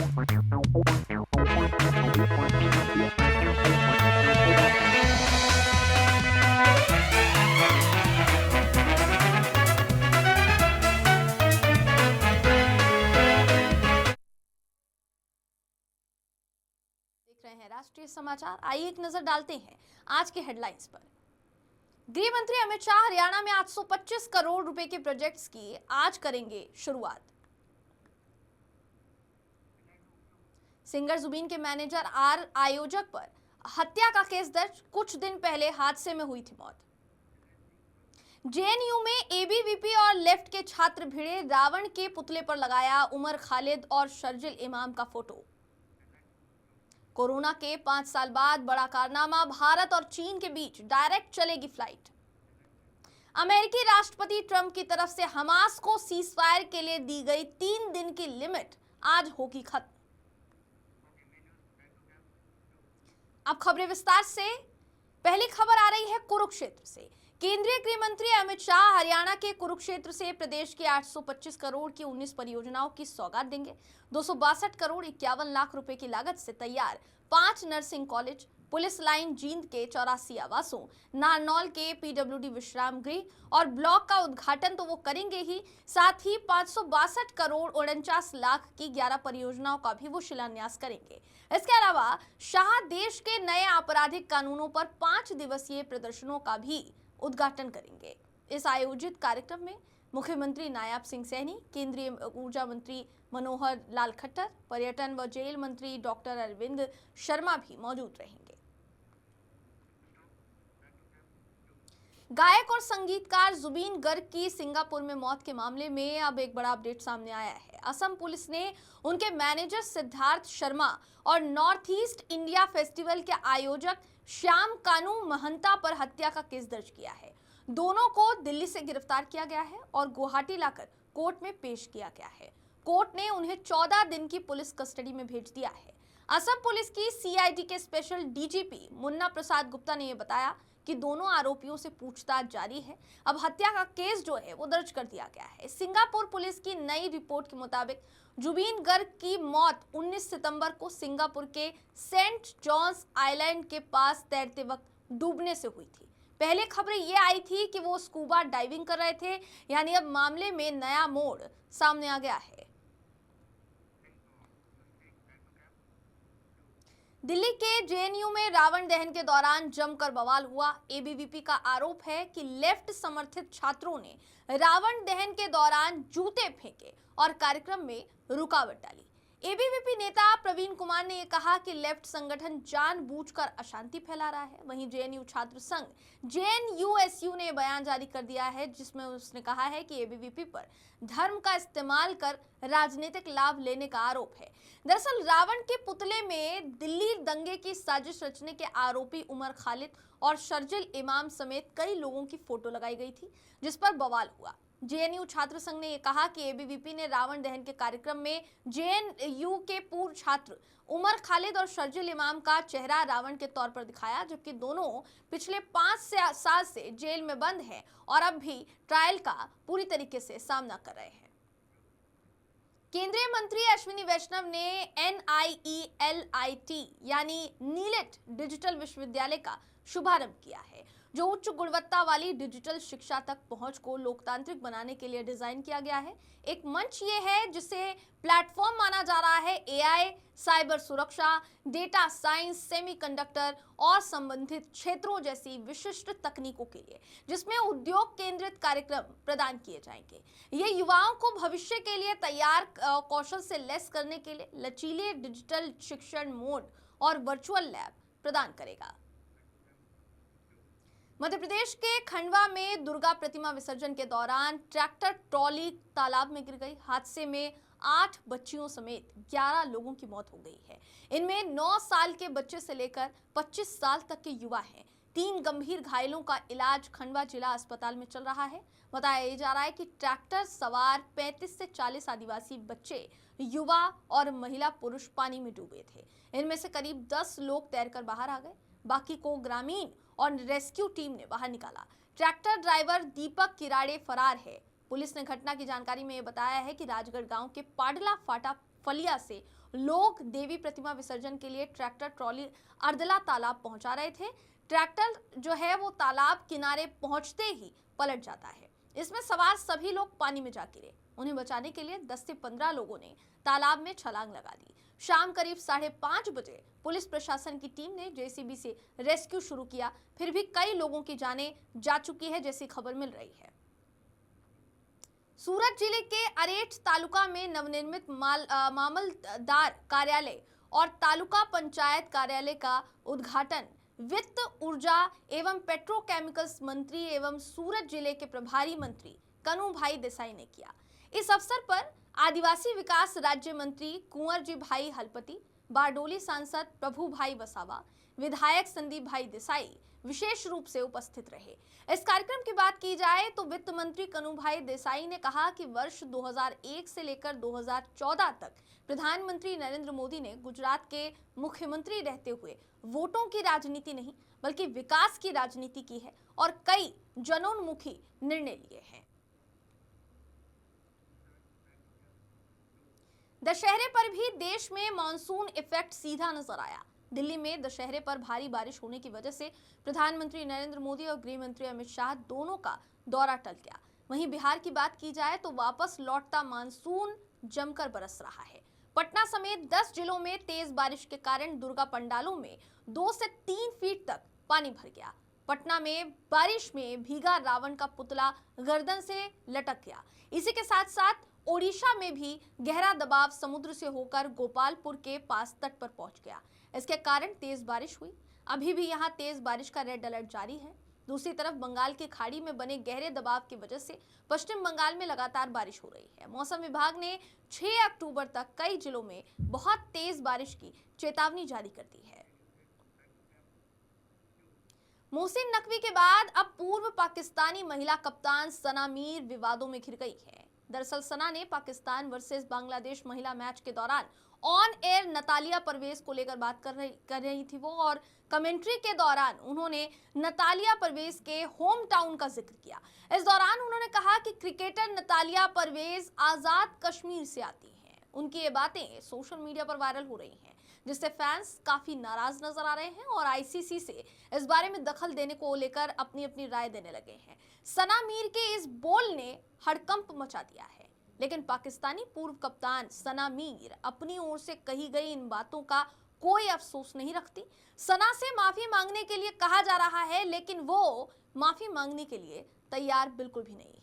रहे हैं राष्ट्रीय समाचार। आइए एक नजर डालते हैं आज के हेडलाइंस पर। गृह मंत्री अमित शाह हरियाणा में 825 करोड़ रुपए के प्रोजेक्ट्स की आज करेंगे शुरुआत। सिंगर जुबीन के मैनेजर आर आयोजक पर हत्या का केस दर्ज, कुछ दिन पहले हादसे में हुई थी मौत। जेएनयू में एबीवीपी और लेफ्ट के छात्र भिड़े, रावण के पुतले पर लगाया उमर खालिद और शर्जिल इमाम का फोटो। कोरोना के 5 साल बाद बड़ा कारनामा, भारत और चीन के बीच डायरेक्ट चलेगी फ्लाइट। अमेरिकी राष्ट्रपति ट्रंप की तरफ से हमास को सीजफायर के लिए दी गई 3 दिन की लिमिट आज होगी खत्म। अब खबरें विस्तार से। पहली खबर आ रही है कुरुक्षेत्र से। केंद्रीय गृह मंत्री अमित शाह हरियाणा के कुरुक्षेत्र से प्रदेश की 825 करोड़ की 19 परियोजनाओं की सौगात देंगे। 262 करोड़ 51 लाख रुपए की लागत से तैयार 5 nursing college, police line Jind के 84 आवासों, नारनौल के पीडब्ल्यूडी विश्राम गृह और ब्लॉक का उद्घाटन तो वो करेंगे ही, साथ ही 562 करोड़ 49 लाख की 11 परियोजनाओं का भी वो शिलान्यास करेंगे। इसके अलावा शाह देश के नए आपराधिक कानूनों पर 5 दिवसीय प्रदर्शनों का भी उद्घाटन करेंगे। इस आयोजित कार्यक्रम में मुख्यमंत्री नायब सिंह सैनी, केंद्रीय ऊर्जा मंत्री मनोहर लाल खट्टर, पर्यटन व जेल मंत्री डॉक्टर अरविंद शर्मा भी मौजूद रहेंगे। गायक और संगीतकार जुबीन गर्ग की सिंगापुर में मौत के मामले में अब एक बड़ा अपडेट सामने आया है। असम पुलिस ने उनके मैनेजर सिद्धार्थ शर्मा और नॉर्थ ईस्ट इंडिया फेस्टिवल के आयोजक श्याम कानू महंता पर हत्या का केस दर्ज किया है। दोनों को दिल्ली से गिरफ्तार किया गया है और गुवाहाटी लाकर कोर्ट में पेश किया गया है। कोर्ट ने उन्हें 14 दिन की पुलिस कस्टडी में भेज दिया है। असम पुलिस की सीआईडी के स्पेशल डीजीपी मुन्ना प्रसाद गुप्ता ने यह बताया कि दोनों आरोपियों से पूछताछ जारी है। अब हत्या का केस जो है वो दर्ज कर दिया गया है। सिंगापुर पुलिस की नई रिपोर्ट के मुताबिक जुबीन गर्ग की मौत 19 सितंबर को सिंगापुर के सेंट जॉन्स आइलैंड के पास तैरते वक्त डूबने से हुई थी। पहले खबरें ये आई थी कि वो स्कूबा डाइविंग कर रहे थे, यानी अब मामले में नया मोड़ सामने आ गया है। दिल्ली के जेएनयू में रावण दहन के दौरान जमकर बवाल हुआ। एबीवीपी का आरोप है कि लेफ्ट समर्थित छात्रों ने रावण दहन के दौरान जूते फेंके और कार्यक्रम में रुकावट डाली। एबीवीपी नेता प्रवीण कुमार ने यह कहा कि लेफ्ट संगठन जानबूझकर अशांति फैला रहा है। वहीं जेएनयू छात्र संघ जेएनयूएसयू ने बयान जारी कर दिया है, जिसमें उसने कहा है कि एबीवीपी पर धर्म का इस्तेमाल कर राजनीतिक लाभ लेने का आरोप है। दरअसल रावण के पुतले में दिल्ली दंगे की साजिश रचने के आरोपी उमर खालिद और शर्जिल इमाम समेत कई लोगों की फोटो लगाई गई थी, जिस पर बवाल हुआ। जेएनयू छात्र संघ ने यह कहा कि एबीवीपी ने रावण दहन के कार्यक्रम में जेएनयू के पूर्व छात्र उमर खालिद और शर्जिल इमाम का चेहरा रावण के तौर पर दिखाया, जबकि दोनों पिछले 5 साल से जेल में बंद हैं और अब भी ट्रायल का पूरी तरीके से सामना कर रहे हैं। केंद्रीय मंत्री अश्विनी वैष्णव ने NIELIT यानी नीलेट डिजिटल विश्वविद्यालय का शुभारंभ किया है, जो उच्च गुणवत्ता वाली डिजिटल शिक्षा तक पहुंच को लोकतांत्रिक बनाने के लिए डिजाइन किया गया है। एक मंच ये है जिसे प्लेटफॉर्म माना जा रहा है AI, साइबर सुरक्षा, डेटा साइंस, सेमीकंडक्टर और संबंधित क्षेत्रों जैसी विशिष्ट तकनीकों के लिए, जिसमें उद्योग केंद्रित कार्यक्रम प्रदान किए जाएंगे। ये युवाओं को भविष्य के लिए तैयार कौशल से लैस करने के लिए लचीले डिजिटल शिक्षण मोड और वर्चुअल लैब प्रदान करेगा। मध्य प्रदेश के खंडवा में दुर्गा प्रतिमा विसर्जन के दौरान ट्रैक्टर ट्रॉली तालाब में गिर गई। हादसे में 8 बच्चियों समेत 11 लोगों की मौत हो गई है। इनमें 9 साल के बच्चे से लेकर 25 साल तक के युवा हैं। 3 गंभीर घायलों का इलाज खंडवा जिला अस्पताल में चल रहा है। बताया जा रहा है कि ट्रैक्टर सवार 35 से 40 आदिवासी बच्चे, युवा और महिला पुरुष पानी में डूबे थे। इनमें से करीब 10 लोग तैरकर बाहर आ गए, बाकी को ग्रामीण और रेस्क्यू टीम ने बाहर निकाला। ट्रैक्टर ड्राइवर दीपक किराड़े फरार है। पुलिस ने घटना की जानकारी में बताया है कि राजगढ़ गांव के पाडला फाटा फलिया से लोग देवी प्रतिमा विसर्जन के लिए ट्रैक्टर ट्रॉली अर्दला तालाब पहुंचा रहे थे। ट्रैक्टर जो है वो तालाब किनारे पहुंचते ही पलट जाता है। इसमें सवार सभी लोग पानी में जा गिरे। उन्हें बचाने के लिए 10 से 15 लोगों ने तालाब में छलांग लगा दी। शाम करीब 5:30 बजे पुलिस प्रशासन की टीम ने जेसीबी से रेस्क्यू शुरू किया। फिर भी कई लोगों की जानें जा चुकी है जैसी खबर मिल रही है। सूरत जिले के अरेठ तालुका में नवनिर्मित मामलतदार कार्यालय और तालुका पंचायत कार्यालय का उद्घाटन वित्त, ऊर्जा एवं पेट्रोकेमिकल्स मंत्री एवं सूरत जिले के प्रभारी मंत्री कनुभाई देसाई ने किया। इस अवसर पर आदिवासी विकास राज्य मंत्री कुंवर जी भाई हलपति, बारडोली सांसद प्रभु भाई वसावा, विधायक संदीप भाई देसाई विशेष रूप से उपस्थित रहे। इस कार्यक्रम की बात की जाए तो वित्त मंत्री कनुभाई देसाई ने कहा कि वर्ष 2001 से लेकर 2014 तक प्रधानमंत्री नरेंद्र मोदी ने गुजरात के मुख्यमंत्री रहते हुए वोटों की राजनीति नहीं बल्कि विकास की राजनीति की है और कई जनोन्मुखी निर्णय लिए हैं। दशहरे पर भी देश में मॉनसून इफेक्ट सीधा नजर आया। दिल्ली में दशहरे पर भारी बारिश होने की वजह से प्रधानमंत्री नरेंद्र मोदी और गृह मंत्री अमित शाह दोनों का दौरा टल गया। वहीं बिहार की बात की जाए तो वापस लौटता मानसून जमकर बरस रहा है। पटना समेत 10 जिलों में तेज बारिश के कारण दुर्गा पंडालों में 2 से 3 फीट तक पानी भर गया। पटना में बारिश में भीगा रावण का पुतला गर्दन से लटक गया। इसी के साथ साथ ओडिशा में भी गहरा दबाव समुद्र से होकर गोपालपुर के पास तट पर पहुंच गया। इसके कारण तेज बारिश हुई। अभी भी यहां तेज बारिश का रेड अलर्ट जारी है। दूसरी तरफ बंगाल की खाड़ी में बने गहरे दबाव की वजह से पश्चिम बंगाल में लगातार बारिश हो रही है। मौसम विभाग ने 6 अक्टूबर तक कई जिलों में बहुत तेज बारिश की चेतावनी जारी कर दी है। मोहसिन नकवी के बाद अब पूर्व पाकिस्तानी महिला कप्तान सना मीर विवादों में घिर गई है। दरअसल सना ने पाकिस्तान वर्सेस बांग्लादेश महिला मैच के दौरान ऑन एयर नतालिया परवेज को लेकर बात कर रही थी वो, और कमेंट्री के दौरान उन्होंने नतालिया परवेज के होम टाउन का जिक्र किया। इस दौरान उन्होंने कहा कि क्रिकेटर नतालिया परवेज आजाद कश्मीर से आती हैं। उनकी ये बातें सोशल मीडिया पर वायरल हो रही हैं, जिससे फैंस काफी नाराज नजर आ रहे हैं और आईसीसी से इस बारे में दखल देने को लेकर अपनी अपनी राय देने लगे हैं। सना मीर के इस बोल ने हड़कंप मचा दिया है, लेकिन पाकिस्तानी पूर्व कप्तान सना मीर अपनी ओर से कही गई इन बातों का कोई अफसोस नहीं रखती। सना से माफी मांगने के लिए कहा जा रहा है, लेकिन वो माफी मांगने के लिए तैयार बिल्कुल भी नहीं है।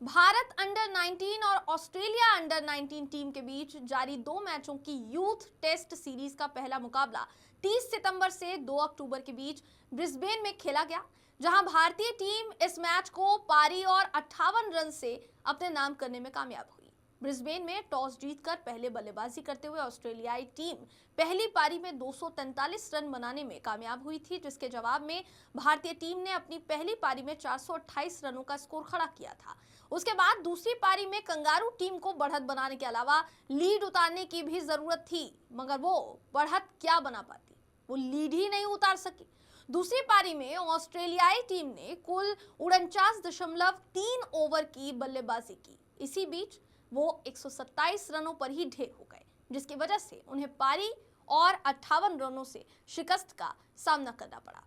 भारत अंडर 19 और ऑस्ट्रेलिया अंडर 19 टीम के बीच जारी 2 मैचों की यूथ टेस्ट सीरीज का पहला मुकाबला 30 सितंबर से 2 अक्टूबर के बीच ब्रिस्बेन में खेला गया, जहां भारतीय टीम इस मैच को पारी और 58 रन से अपने नाम करने में कामयाब हुई। ब्रिस्बेन में टॉस जीतकर पहले बल्लेबाजी करते हुए ऑस्ट्रेलियाई टीम पहली पारी में 243 रन बनाने में कामयाब हुई थी, जिसके जवाब में भारतीय टीम ने अपनी पहली पारी में 428 रनों का स्कोर खड़ा किया था। उसके बाद दूसरी पारी में कंगारू टीम को बढ़त बनाने के अलावा लीड उतारने की भी जरूरत थी, मगर वो बढ़त क्या बना पाती, वो लीड ही नहीं उतार सकी। दूसरी पारी में ऑस्ट्रेलियाई टीम ने कुल 49.3 ओवर की बल्लेबाजी की। इसी बीच वो 127 रनों पर ही ढेर हो गए, जिसकी वजह से उन्हें पारी और 58 रनों से शिकस्त का सामना करना पड़ा।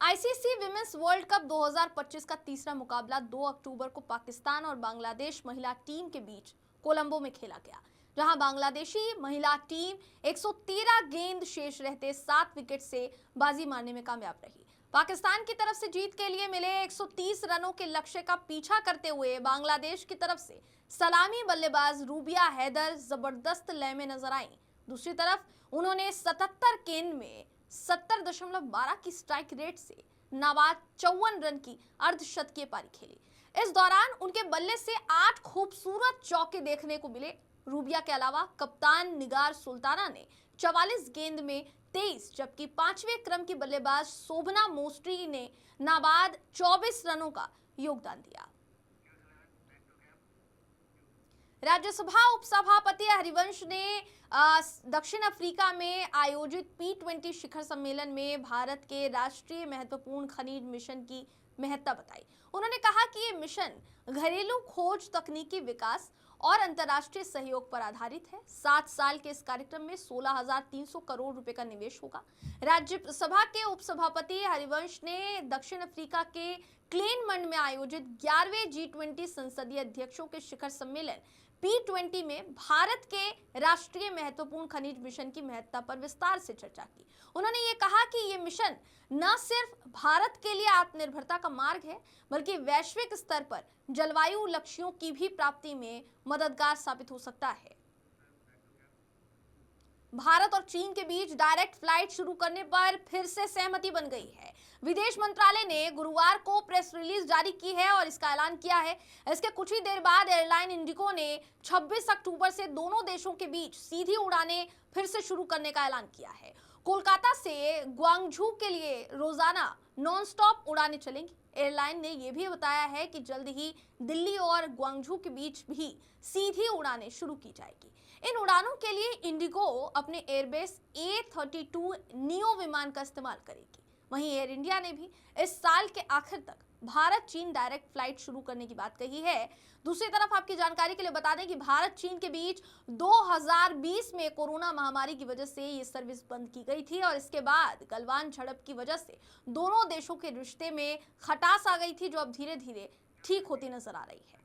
आईसीसी विमेंस वर्ल्ड कप 2025 का तीसरा मुकाबला 2 अक्टूबर को पाकिस्तान और बांग्लादेश महिला टीम के बीच कोलंबो में खेला गया, जहां बांग्लादेशी महिला टीम 113 गेंद शेष रहते 7 विकेट से बाजी मारने में कामयाब रही। पाकिस्तान की तरफ से जीत के लिए मिले 130 रनों के लक्ष्य का पीछा करते हुए बांग्लादेश की तरफ से सलामी बल्लेबाज रूबिया हैदर जबरदस्त लय में नजर आईं। दूसरी तरफ उन्होंने 77 गेंद में 70.12 की स्ट्राइक रेट से नाबाद 54 रन की अर्धशतकीय पारी खेली। इस दौरान उनके बल्ले से 8 खूबसूरत चौके देखने को मिले। रूबिया के अलावा कप्तान निगार सुल्ताना ने 44 गेंद में 23, जबकि 5वें क्रम की बल्लेबाज शोभना मोस्ट्री ने नाबाद 24 रनों का योगदान दिया। राज्यसभा उपसभापति हरिवंश ने दक्षिण अफ्रीका में आयोजित P20 शिखर सम्मेलन में भारत के राष्ट्रीय महत्वपूर्ण खनिज मिशन की महत्ता बताई। उन्होंने कहा कि ये मिशन घरेलू खोज, तकनीकी विकास और अंतर्राष्ट्रीय सहयोग पर आधारित है। 7 साल के इस कार्यक्रम में 16,300 करोड़ रुपए का निवेश होगा। राज्यसभा के उपसभापति हरिवंश ने दक्षिण अफ्रीका के क्लेनमंड में आयोजित 11वें G20 संसदीय अध्यक्षों के शिखर सम्मेलन P20 में भारत के राष्ट्रीय महत्वपूर्ण खनिज मिशन की महत्ता पर विस्तार से चर्चा की। उन्होंने ये कहा कि ये मिशन न सिर्फ भारत के लिए आत्मनिर्भरता का मार्ग है, बल्कि वैश्विक स्तर पर जलवायु लक्ष्यों की भी प्राप्ति में मददगार साबित हो सकता है। भारत और चीन के बीच डायरेक्ट फ्लाइट शुरू करने पर फिर से सहमति बन गई है। विदेश मंत्रालय ने गुरुवार को प्रेस रिलीज जारी की है और इसका ऐलान किया है। इसके कुछ ही देर बाद एयरलाइन इंडिगो ने 26 अक्टूबर से दोनों देशों के बीच सीधी उड़ानें फिर से शुरू करने का ऐलान किया है। कोलकाता से ग्वांगझू के लिए रोजाना नॉन-स्टॉप उड़ानें चलेंगी। एयरलाइन ने यह भी बताया है कि जल्द ही दिल्ली और ग्वांगझू के बीच भी सीधी उड़ानें शुरू की जाएगी। इन उड़ानों के लिए इंडिगो अपने एयरबेस A32 नियो विमान का इस्तेमाल करेगी। वहीं एयर इंडिया ने भी इस साल के आखिर तक भारत चीन डायरेक्ट फ्लाइट शुरू करने की बात कही है। दूसरी तरफ आपकी जानकारी के लिए बता दें कि भारत चीन के बीच 2020 में कोरोना महामारी की वजह से ये सर्विस बंद की गई थी और इसके बाद गलवान झड़प की वजह से दोनों देशों के रिश्ते में खटास आ गई थी, जो अब धीरे धीरे ठीक होती नजर आ रही है।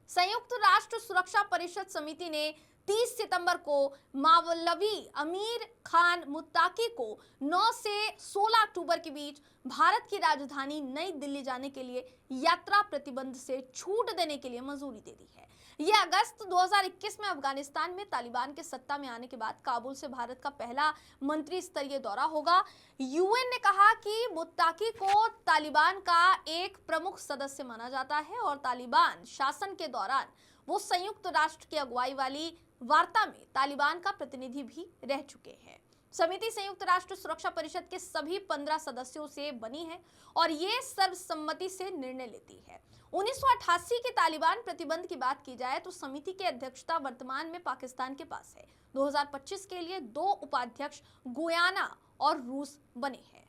संयुक्त राष्ट्र सुरक्षा परिषद समिति ने 30 सितंबर को मौलवी अमीर खान मुत्ताकी को 9 से 16 अक्टूबर के बीच भारत की राजधानी नई दिल्ली जाने के लिए यात्रा प्रतिबंध से छूट देने के लिए मंजूरी दे दी है। यह अगस्त 2021 में अफगानिस्तान में तालिबान के सत्ता में आने के बाद काबुल से भारत का पहला मंत्री स्तरीय दौरा होगा। यूएन ने कहा कि मुत्ताकी को तालिबान का एक प्रमुख सदस्य माना जाता है और तालिबान शासन के दौरान वो संयुक्त राष्ट्र की अगुवाई वाली वार्ता में तालिबान का प्रतिनिधि भी रह चुके हैं। समिति संयुक्त राष्ट्र सुरक्षा परिषद के सभी 15 सदस्यों से बनी है और ये सर्वसम्मति से निर्णय लेती है। 1988 के तालिबान प्रतिबंध की बात की जाए तो समिति की अध्यक्षता वर्तमान में पाकिस्तान के पास है। 2025 के लिए 2 उपाध्यक्ष गुयाना और रूस बने हैं।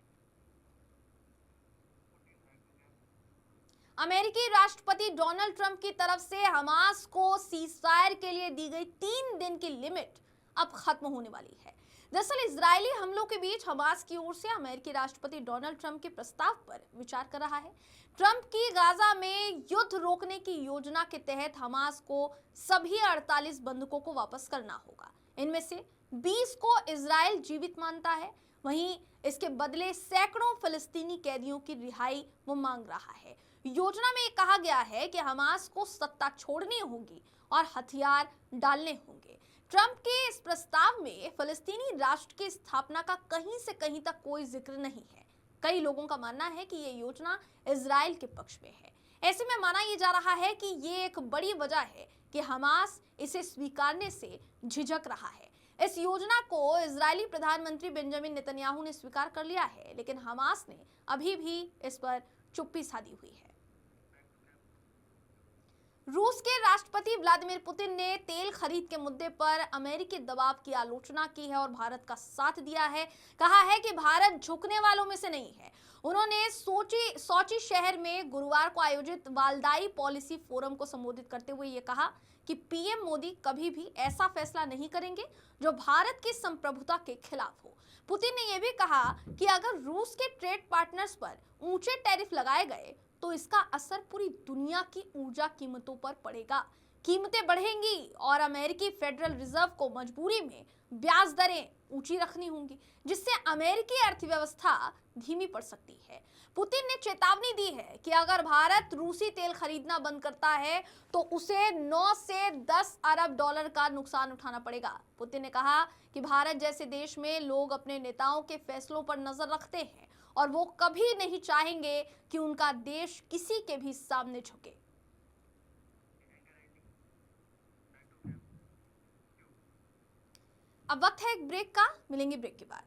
अमेरिकी राष्ट्रपति डोनाल्ड ट्रंप की तरफ से हमास को सीजफायर के लिए दी गई 3 दिन की लिमिट अब खत्म होने वाली है। दरअसल इजरायली हमलों के बीच हमास की ओर से अमेरिकी राष्ट्रपति डोनाल्ड ट्रंप के प्रस्ताव पर विचार कर रहा है। ट्रंप की गाजा में युद्ध रोकने की योजना के तहत हमास को सभी 48 बंधकों को वापस करना होगा। इनमें से 20 को इजरायल जीवित मानता है, वहीं इसके बदले सैकड़ों फिलिस्तीनी कैदियों की रिहाई वो मांग रहा है। योजना में कहा गया है कि हमास को सत्ता छोड़नी होगी और हथियार डालने होंगे। ट्रंप के इस प्रस्ताव में फिलिस्तीनी राष्ट्र की स्थापना का कहीं से कहीं तक कोई जिक्र नहीं है। कई लोगों का मानना है कि ये योजना इजराइल के पक्ष में है। ऐसे में माना यह जा रहा है कि ये एक बड़ी वजह है कि हमास इसे स्वीकारने से झिझक रहा है। इस योजना को इजरायली प्रधानमंत्री बेंजामिन नेतन्याहू ने स्वीकार कर लिया है, लेकिन हमास ने अभी भी इस पर चुप्पी साधी हुई है। रूस के राष्ट्रपति व्लादिमीर पुतिन ने तेल खरीद के मुद्दे पर अमेरिकी दबाव की आलोचना की है और भारत का साथ दिया है। कहा है कि भारत झुकने वालों में से नहीं है। उन्होंने सोची शहर में गुरुवार को आयोजित वालदाई पॉलिसी फोरम को संबोधित करते हुए ये कहा कि पीएम मोदी कभी भी ऐसा फैसला नहीं करेंगे जो भारत की संप्रभुता के खिलाफ हो। पुतिन ने यह भी कहा कि अगर रूस के ट्रेड पार्टनर्स पर ऊंचे टैरिफ लगाए गए तो इसका असर पूरी दुनिया की ऊर्जा कीमतों पर पड़ेगा। कीमतें बढ़ेंगी और अमेरिकी फेडरल रिजर्व को मजबूरी में ब्याज दरें ऊंची रखनी होंगी, जिससे अमेरिकी अर्थव्यवस्था धीमी पड़ सकती है। पुतिन ने चेतावनी दी है कि अगर भारत रूसी तेल खरीदना बंद करता है तो उसे 9 से 10 अरब डॉलर का नुकसान उठाना पड़ेगा। पुतिन ने कहा कि भारत जैसे देश में लोग अपने नेताओं के फैसलों पर नजर रखते हैं और वो कभी नहीं चाहेंगे कि उनका देश किसी के भी सामने झुके। अब वक्त है एक ब्रेक का, मिलेंगे ब्रेक के बाद।